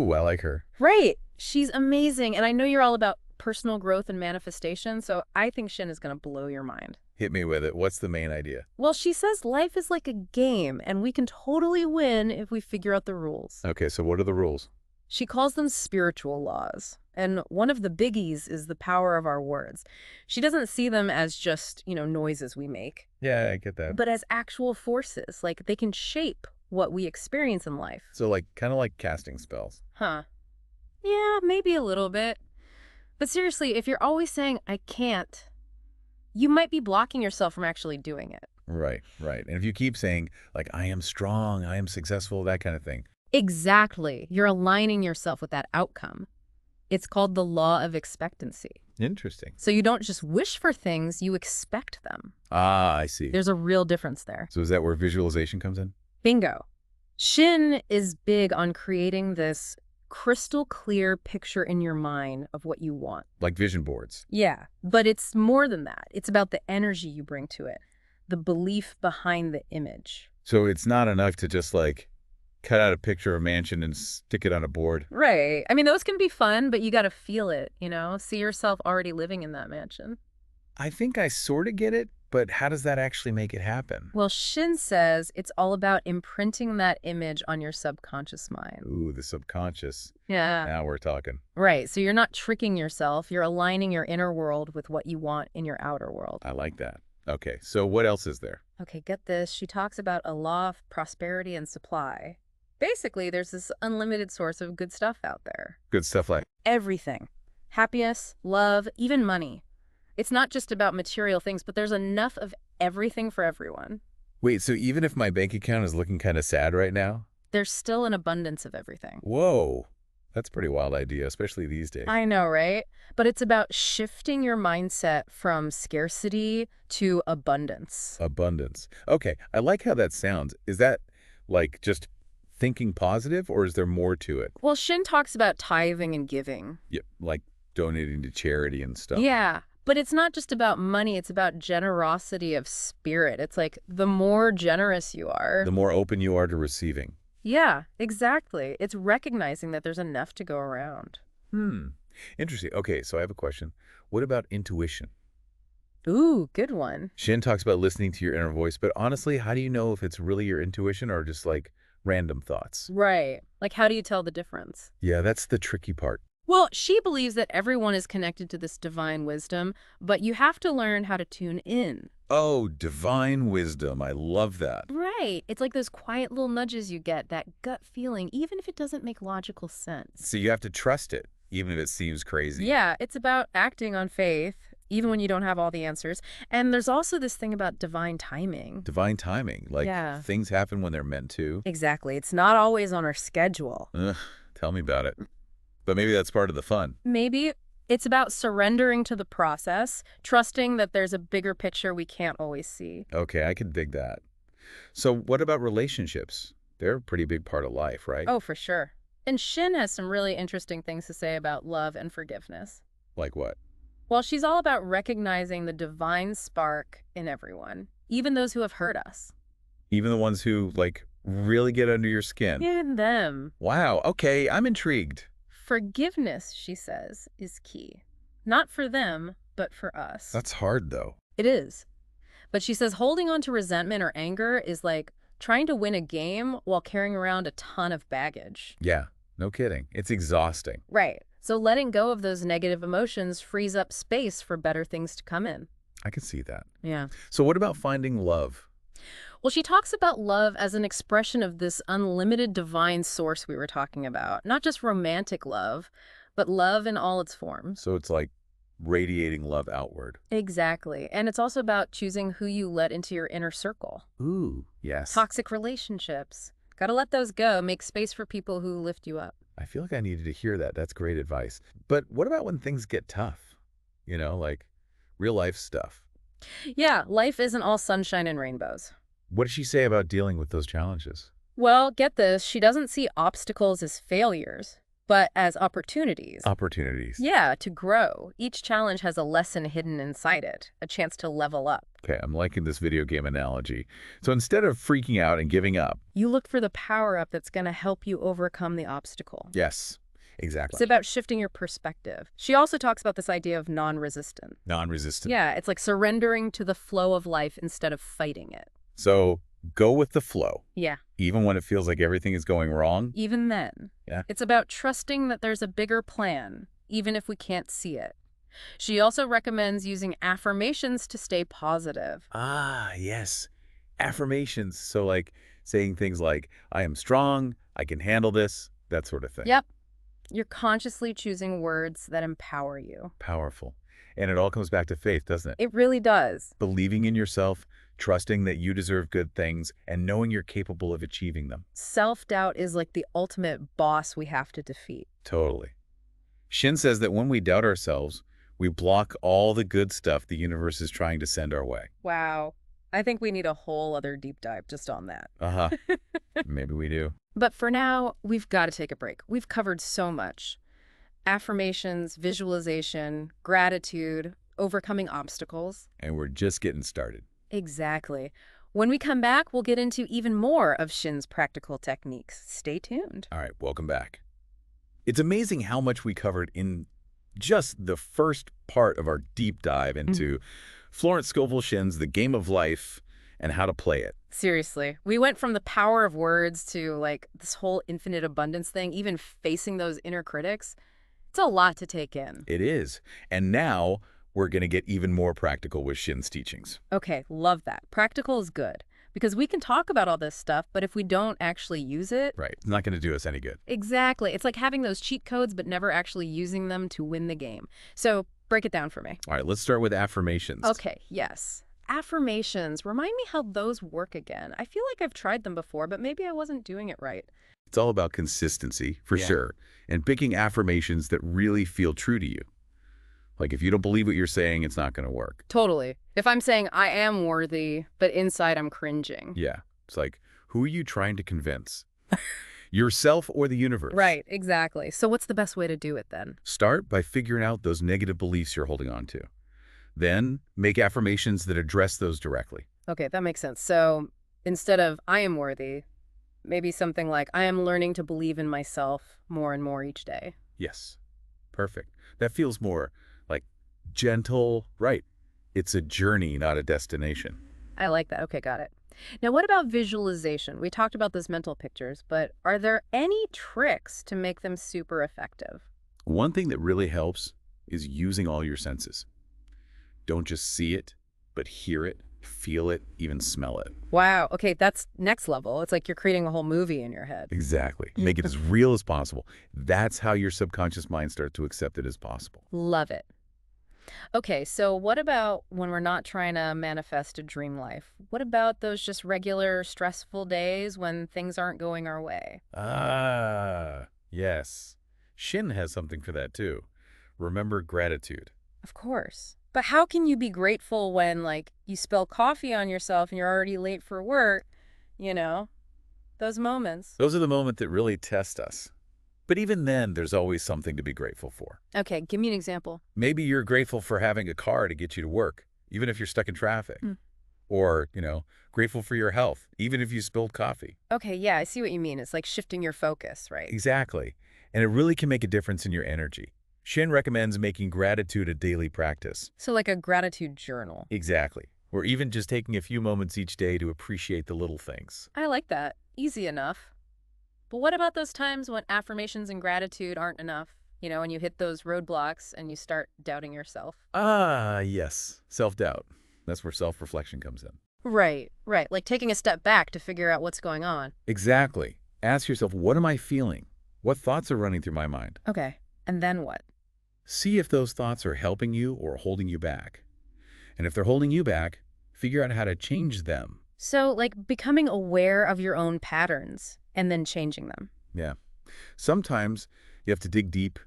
Ooh, I like her. Right. She's amazing. And I know you're all about personal growth and manifestation, so I think Shin is going to blow your mind. Hit me with it. What's the main idea? Well, she says life is like a game, and we can totally win if we figure out the rules. Okay, so what are the rules? She calls them spiritual laws. And one of the biggies is the power of our words. She doesn't see them as just, noises we make, Yeah, I get that. but as actual forces. Like they can shape what we experience in life. So kind of like casting spells. Huh. Yeah, maybe a little bit. But seriously, if you're always saying, I can't, you might be blocking yourself from actually doing it. Right, right. And if you keep saying, I am strong, I am successful, that kind of thing. Exactly. You're aligning yourself with that outcome. It's called the law of expectancy. Interesting. So you don't just wish for things, you expect them. Ah, I see. There's a real difference there. So is that where visualization comes in? Bingo. Shin is big on creating this crystal clear picture in your mind of what you want. Like vision boards. Yeah, but it's more than that. It's about the energy you bring to it, the belief behind the image. So it's not enough to just cut out a picture of a mansion and stick it on a board. Right. I mean, those can be fun, but you got to feel it, see yourself already living in that mansion. I think I sort of get it, but how does that actually make it happen? Well, Shin says it's all about imprinting that image on your subconscious mind. Ooh, the subconscious. Yeah. Now we're talking. Right. So you're not tricking yourself. You're aligning your inner world with what you want in your outer world. I like that. Okay, so what else is there? Okay, get this. She talks about a law of prosperity and supply. Basically, there's this unlimited source of good stuff out there. Good stuff like Everything. Happiness, love, even money. It's not just about material things, but there's enough of everything for everyone. Wait, so even if my bank account is looking kind of sad right now? There's still an abundance of everything. Whoa, that's a pretty wild idea, especially these days. I know, right? But it's about shifting your mindset from scarcity to abundance. Abundance. Okay, I like how that sounds. Is that just thinking positive, or is there more to it? Well, Shin talks about tithing and giving. Yep, like donating to charity and stuff. Yeah, but it's not just about money. It's about generosity of spirit. It's like the more generous you are. The more open you are to receiving. Yeah, exactly. It's recognizing that there's enough to go around. Interesting. Okay, so I have a question. What about intuition? Ooh, good one. Shin talks about listening to your inner voice, but honestly, how do you know if it's really your intuition or just random thoughts? Right. Like, how do you tell the difference? Yeah, that's the tricky part. Well, she believes that everyone is connected to this divine wisdom, but you have to learn how to tune in. Oh, divine wisdom. I love that. Right. It's like those quiet little nudges you get, that gut feeling, even if it doesn't make logical sense. So you have to trust it, even if it seems crazy. Yeah, it's about acting on faith, even when you don't have all the answers. And there's also this thing about divine timing. Divine timing. Yeah. Things happen when they're meant to. Exactly. It's not always on our schedule. Ugh, tell me about it. But maybe that's part of the fun. Maybe it's about surrendering to the process, trusting that there's a bigger picture we can't always see. Okay, I can dig that. So what about relationships? They're a pretty big part of life, right? Oh, for sure. And Shin has some really interesting things to say about love and forgiveness. Like what? Well, she's all about recognizing the divine spark in everyone, even those who have hurt us. Even the ones who, really get under your skin? Even them. Wow, okay, I'm intrigued. Forgiveness, she says, is key. Not for them, but for us. That's hard, though. It is. But she says holding on to resentment or anger is like trying to win a game while carrying around a ton of baggage. Yeah, no kidding. It's exhausting. Right. So letting go of those negative emotions frees up space for better things to come in. I can see that. Yeah. So what about finding love? Well, she talks about love as an expression of this unlimited divine source we were talking about. Not just romantic love, but love in all its forms. So it's like radiating love outward. Exactly. And it's also about choosing who you let into your inner circle. Ooh, yes. Toxic relationships. Gotta let those go. Make space for people who lift you up. I feel like I needed to hear that. That's great advice. But what about when things get tough? Like real life stuff. Yeah, life isn't all sunshine and rainbows. What does she say about dealing with those challenges? Well, get this. She doesn't see obstacles as failures, but as opportunities. Opportunities. Yeah, to grow. Each challenge has a lesson hidden inside it, a chance to level up. Okay, I'm liking this video game analogy. So instead of freaking out and giving up, You look for the power-up that's going to help you overcome the obstacle. yes, It's exactly. about shifting your perspective. She also talks about this idea of non-resistant. Non-resistant. Yeah, it's like surrendering to the flow of life instead of fighting it. So go with the flow, Yeah, even when it feels like everything is going wrong. even then. Yeah. It's about trusting that there's a bigger plan, even if we can't see it. She also recommends using affirmations to stay positive. Ah, yes. Affirmations. So like saying things like, I am strong, I can handle this, that sort of thing. Yep, you're consciously choosing words that empower you. Powerful. And it all comes back to faith, doesn't it? It really does. Believing in yourself, trusting that you deserve good things, and knowing you're capable of achieving them. Self-doubt is like the ultimate boss we have to defeat. Totally. Shin says that when we doubt ourselves, we block all the good stuff the universe is trying to send our way. Wow. I think we need a whole other deep dive just on that. Uh-huh. Maybe we do. But for now, we've got to take a break. We've covered so much. Affirmations, visualization, gratitude, overcoming obstacles. And we're just getting started. Exactly. When we come back, we'll get into even more of Shin's practical techniques. Stay tuned. All right, welcome back. It's amazing how much we covered in just the first part of our deep dive into Florence Scovel Shinn's The Game of Life and how to play it. Seriously, we went from the power of words to like this whole infinite abundance thing, even facing those inner critics. It's a lot to take in. It is. And now we're going to get even more practical with Shin's teachings. Okay, love that. Practical is good because we can talk about all this stuff, but if we don't actually use it, Right. It's not going to do us any good. exactly. It's like having those cheat codes, but never actually using them to win the game. So break it down for me. All right, let's start with affirmations. Okay, yes. Affirmations. Remind me how those work again. I feel like I've tried them before, but maybe I wasn't doing it right. It's all about consistency, for sure, and picking affirmations that really feel true to you. Like if you don't believe what you're saying, it's not going to work. Totally. If I'm saying I am worthy, but inside I'm cringing. Yeah. It's like, who are you trying to convince? Yourself or the universe? Right, exactly. So what's the best way to do it then? Start by figuring out those negative beliefs you're holding on to. Then make affirmations that address those directly. Okay, that makes sense. So instead of I am worthy, maybe something like I am learning to believe in myself more and more each day. Yes. Perfect. That feels more like gentle, right? It's a journey, not a destination. I like that. Okay, got it. Now, what about visualization? We talked about those mental pictures, but are there any tricks to make them super effective? One thing that really helps is using all your senses. Don't just see it, but hear it, feel it, even smell it. Wow. Okay, that's next level. It's like you're creating a whole movie in your head. Exactly. Make it as real as possible. That's how your subconscious mind starts to accept it as possible. Love it. Okay, so what about when we're not trying to manifest a dream life? What about those just regular stressful days when things aren't going our way? Ah, yes. Shin has something for that too. Remember gratitude. Of course. But how can you be grateful when, like, you spill coffee on yourself and you're already late for work? You know, those moments. Those are the moments that really test us. But even then, there's always something to be grateful for. Okay, give me an example. Maybe you're grateful for having a car to get you to work, even if you're stuck in traffic. Mm. Or, grateful for your health, even if you spilled coffee. Okay, yeah, I see what you mean. It's like shifting your focus, right? Exactly. And it really can make a difference in your energy. Shin recommends making gratitude a daily practice. So like a gratitude journal. Exactly. Or even just taking a few moments each day to appreciate the little things. I like that. Easy enough. But what about those times when affirmations and gratitude aren't enough? You know, when you hit those roadblocks and you start doubting yourself. Ah, yes. Self-doubt. That's where self-reflection comes in. Right, right. Like taking a step back to figure out what's going on. Exactly. Ask yourself, what am I feeling? What thoughts are running through my mind? Okay, and then what? See if those thoughts are helping you or holding you back. And if they're holding you back, figure out how to change them. So, like becoming aware of your own patterns and then changing them. Yeah. Sometimes you have to dig deep,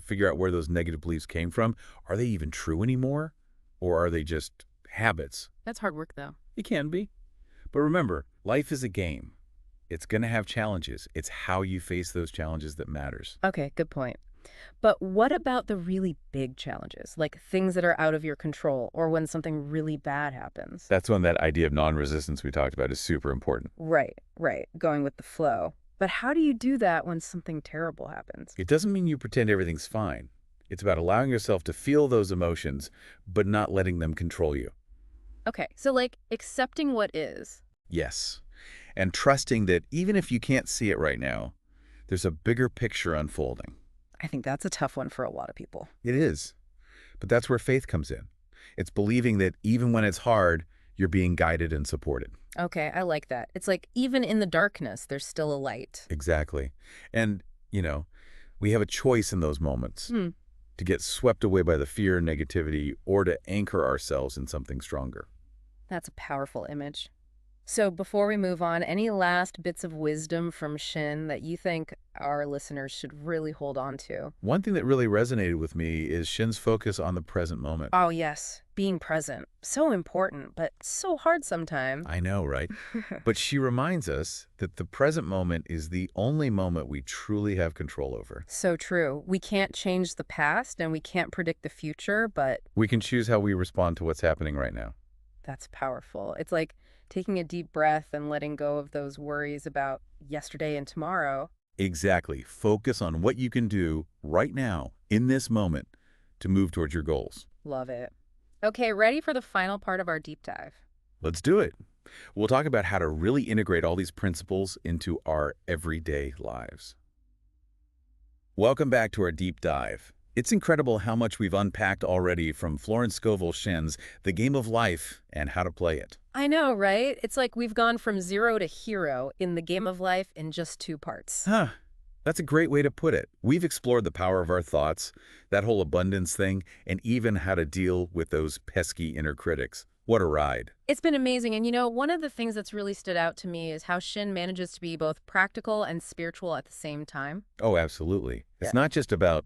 figure out where those negative beliefs came from. Are they even true anymore? Or are they just habits? That's hard work, though. It can be. But remember, life is a game. It's going to have challenges. It's how you face those challenges that matters. Okay, good point. But what about the really big challenges, like things that are out of your control or when something really bad happens? That's when that idea of non-resistance we talked about is super important. Right, right. Going with the flow. But how do you do that when something terrible happens? It doesn't mean you pretend everything's fine. It's about allowing yourself to feel those emotions, but not letting them control you. Okay, so like accepting what is. Yes. And trusting that even if you can't see it right now, there's a bigger picture unfolding. I think that's a tough one for a lot of people. It is. But that's where faith comes in. It's believing that even when it's hard, you're being guided and supported. Okay, I like that. It's like even in the darkness, there's still a light. Exactly. And, we have a choice in those moments Hmm, to get swept away by the fear and negativity or to anchor ourselves in something stronger. that's a powerful image. So before we move on, any last bits of wisdom from Shin that you think our listeners should really hold on to? One thing that really resonated with me is Shin's focus on the present moment. Oh, yes. Being present. So important, but so hard sometimes. I know, right? But she reminds us that the present moment is the only moment we truly have control over. So true. We can't change the past and we can't predict the future, but We can choose how we respond to what's happening right now. that's powerful. It's like taking a deep breath and letting go of those worries about yesterday and tomorrow. Exactly. Focus on what you can do right now, in this moment, to move towards your goals. Love it. Okay, ready for the final part of our deep dive. Let's do it. We'll talk about how to really integrate all these principles into our everyday lives. Welcome back to our deep dive. It's incredible how much we've unpacked already from Florence Scovel Shinn's The Game of Life and How to Play It. I know, right? It's like we've gone from zero to hero in the game of life in just 2 parts. Huh. That's a great way to put it. We've explored the power of our thoughts, that whole abundance thing, and even how to deal with those pesky inner critics. What a ride. It's been amazing. And one of the things that's really stood out to me is how Shin manages to be both practical and spiritual at the same time. Oh, absolutely. Yeah. It's not just about,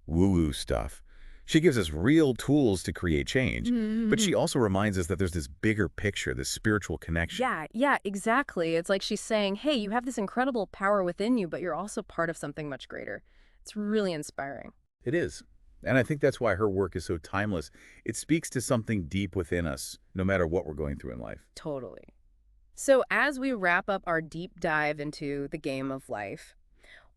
woo-woo stuff. She gives us real tools to create change, but she also reminds us that there's this bigger picture, this spiritual connection. Yeah, exactly. It's like she's saying, hey, you have this incredible power within you, but you're also part of something much greater. It's really inspiring. It is. And I think that's why her work is so timeless. It speaks to something deep within us, no matter what we're going through in life. Totally. So as we wrap up our deep dive into the game of life,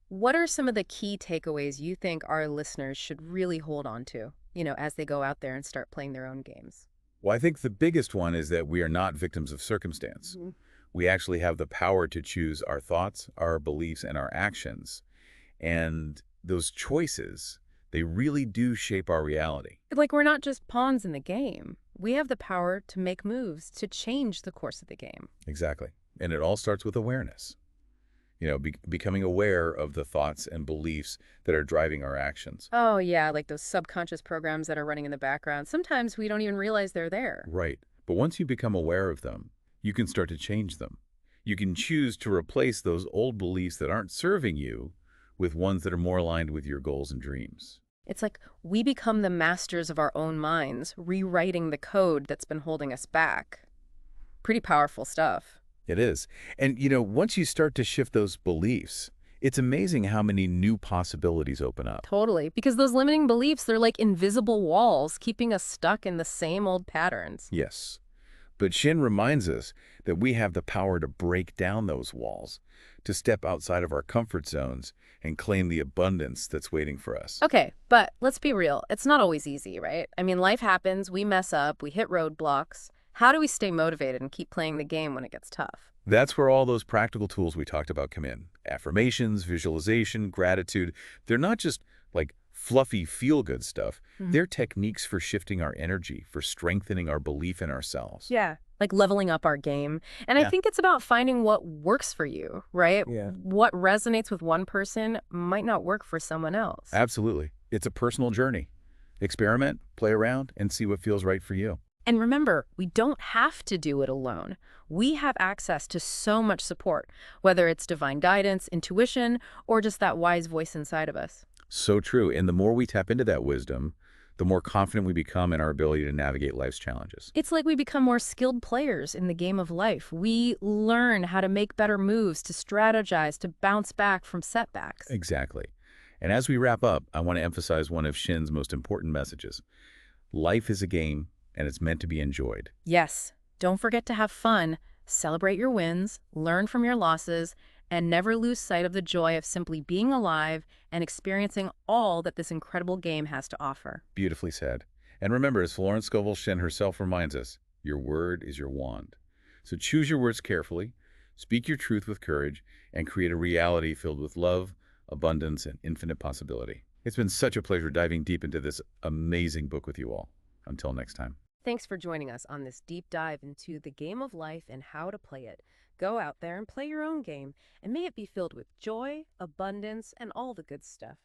what are some of the key takeaways you think our listeners should really hold on to, as they go out there and start playing their own games? Well, I think the biggest one is that we are not victims of circumstance. We actually have the power to choose our thoughts, our beliefs, and our actions. And those choices, they really do shape our reality. Like we're not just pawns in the game. We have the power to make moves to change the course of the game. Exactly. And it all starts with awareness. Becoming aware of the thoughts and beliefs that are driving our actions. Oh, yeah, like those subconscious programs that are running in the background. Sometimes we don't even realize they're there. Right. But once you become aware of them, you can start to change them. You can choose to replace those old beliefs that aren't serving you with ones that are more aligned with your goals and dreams. It's like we become the masters of our own minds, rewriting the code that's been holding us back. Pretty powerful stuff. It is. And, once you start to shift those beliefs, it's amazing how many new possibilities open up. Totally. Because those limiting beliefs, they're like invisible walls keeping us stuck in the same old patterns. Yes. But Shin reminds us that we have the power to break down those walls, to step outside of our comfort zones and claim the abundance that's waiting for us. Okay, but let's be real. It's not always easy, right? I mean, life happens, we mess up, we hit roadblocks. How do we stay motivated and keep playing the game when it gets tough? That's where all those practical tools we talked about come in. Affirmations, visualization, gratitude. They're not just like fluffy feel-good stuff. They're techniques for shifting our energy, for strengthening our belief in ourselves. Yeah. Like leveling up our game. And I think it's about finding what works for you, right? Yeah. What resonates with one person might not work for someone else. Absolutely. It's a personal journey. Experiment, play around, and see what feels right for you. And remember, we don't have to do it alone. We have access to so much support, whether it's divine guidance, intuition, or just that wise voice inside of us. So true. And the more we tap into that wisdom, the more confident we become in our ability to navigate life's challenges. It's like we become more skilled players in the game of life. We learn how to make better moves, to strategize, to bounce back from setbacks. Exactly. And as we wrap up, I want to emphasize one of Shinn's most important messages. Life is a game, and it's meant to be enjoyed. Yes, don't forget to have fun, celebrate your wins, learn from your losses, and never lose sight of the joy of simply being alive and experiencing all that this incredible game has to offer. Beautifully said. And remember, as Florence Scovel Shinn herself reminds us, your word is your wand. So choose your words carefully, speak your truth with courage, and create a reality filled with love, abundance, and infinite possibility. It's been such a pleasure diving deep into this amazing book with you all. Until next time. Thanks for joining us on this deep dive into the game of life and how to play it. Go out there and play your own game, and may it be filled with joy, abundance, and all the good stuff.